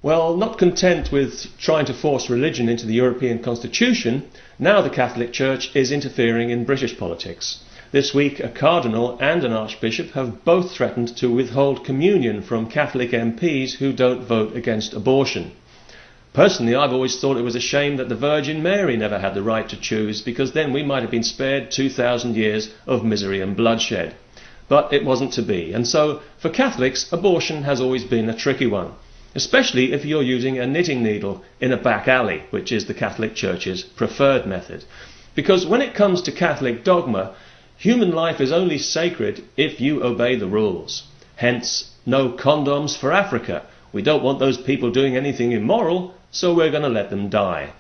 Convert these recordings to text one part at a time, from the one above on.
Well, not content with trying to force religion into the European Constitution, now the Catholic Church is interfering in British politics. This week, a cardinal and an archbishop have both threatened to withhold communion from Catholic MPs who don't vote against abortion. Personally, I've always thought it was a shame that the Virgin Mary never had the right to choose, because then we might have been spared 2,000 years of misery and bloodshed. But it wasn't to be, and so for Catholics, abortion has always been a tricky one, especially if you're using a knitting needle in a back alley, which is the Catholic Church's preferred method. Because when it comes to Catholic dogma, human life is only sacred if you obey the rules. Hence, no condoms for Africa. We don't want those people doing anything immoral, so we're going to let them die.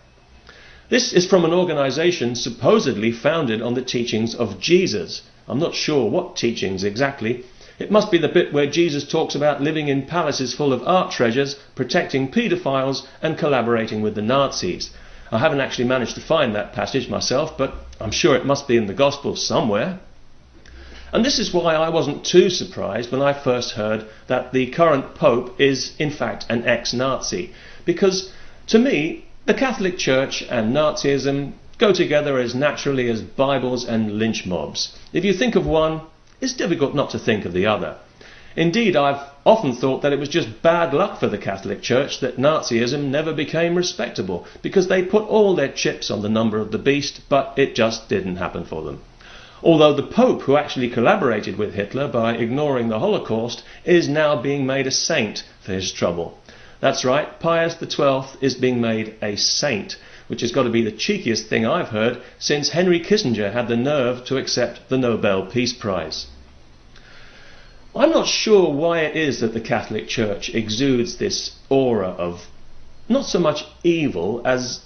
This is from an organisation supposedly founded on the teachings of Jesus. I'm not sure what teachings exactly. It must be the bit where Jesus talks about living in palaces full of art treasures, protecting paedophiles and collaborating with the Nazis. I haven't actually managed to find that passage myself, but I'm sure it must be in the Gospels somewhere. And this is why I wasn't too surprised when I first heard that the current Pope is in fact an ex-Nazi, because to me the Catholic Church and Nazism go together as naturally as Bibles and lynch mobs. If you think of one, it's difficult not to think of the other. Indeed, I've often thought that it was just bad luck for the Catholic Church that Nazism never became respectable, because they put all their chips on the number of the beast, but it just didn't happen for them. Although the Pope, who actually collaborated with Hitler by ignoring the Holocaust, is now being made a saint for his trouble. That's right, Pius XII is being made a saint, which has got to be the cheekiest thing I've heard since Henry Kissinger had the nerve to accept the Nobel Peace Prize. I'm not sure why it is that the Catholic Church exudes this aura of not so much evil as,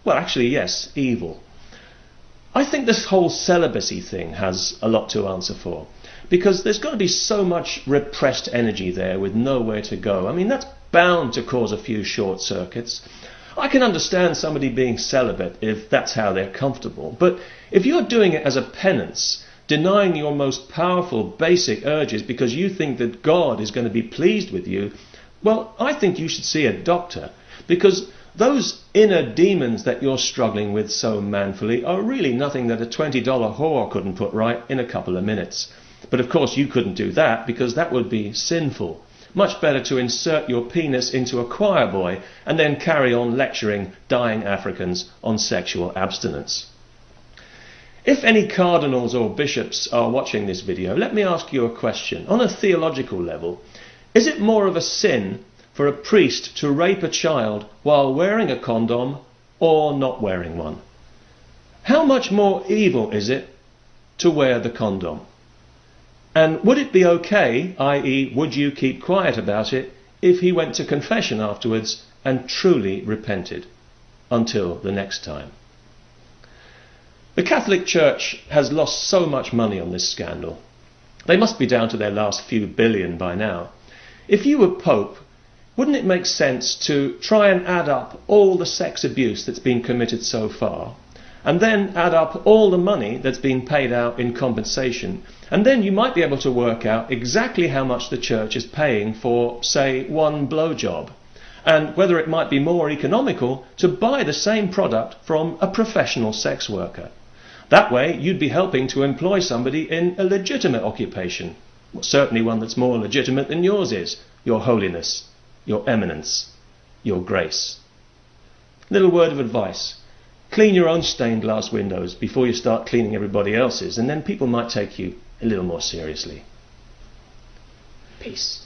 well, actually, yes, evil. I think this whole celibacy thing has a lot to answer for, because there's got to be so much repressed energy there with nowhere to go. I mean, that's bound to cause a few short circuits. I can understand somebody being celibate if that's how they're comfortable, but if you're doing it as a penance, denying your most powerful basic urges because you think that God is going to be pleased with you, well, I think you should see a doctor, because those inner demons that you're struggling with so manfully are really nothing that a $20 whore couldn't put right in a couple of minutes. But of course you couldn't do that, because that would be sinful. Much better to insert your penis into a choir boy and then carry on lecturing dying Africans on sexual abstinence. If any cardinals or bishops are watching this video, let me ask you a question. On a theological level, is it more of a sin for a priest to rape a child while wearing a condom or not wearing one? How much more evil is it to wear the condom? And would it be okay, i.e. would you keep quiet about it, if he went to confession afterwards and truly repented? Until the next time. The Catholic Church has lost so much money on this scandal. They must be down to their last few billion by now. If you were Pope, wouldn't it make sense to try and add up all the sex abuse that's been committed so far, and then add up all the money that's been paid out in compensation, and then you might be able to work out exactly how much the Church is paying for, say, one blowjob, and whether it might be more economical to buy the same product from a professional sex worker. That way you'd be helping to employ somebody in a legitimate occupation, certainly one that's more legitimate than yours is, your holiness, your eminence, your grace. Little word of advice. Clean your own stained glass windows before you start cleaning everybody else's, and then people might take you a little more seriously. Peace.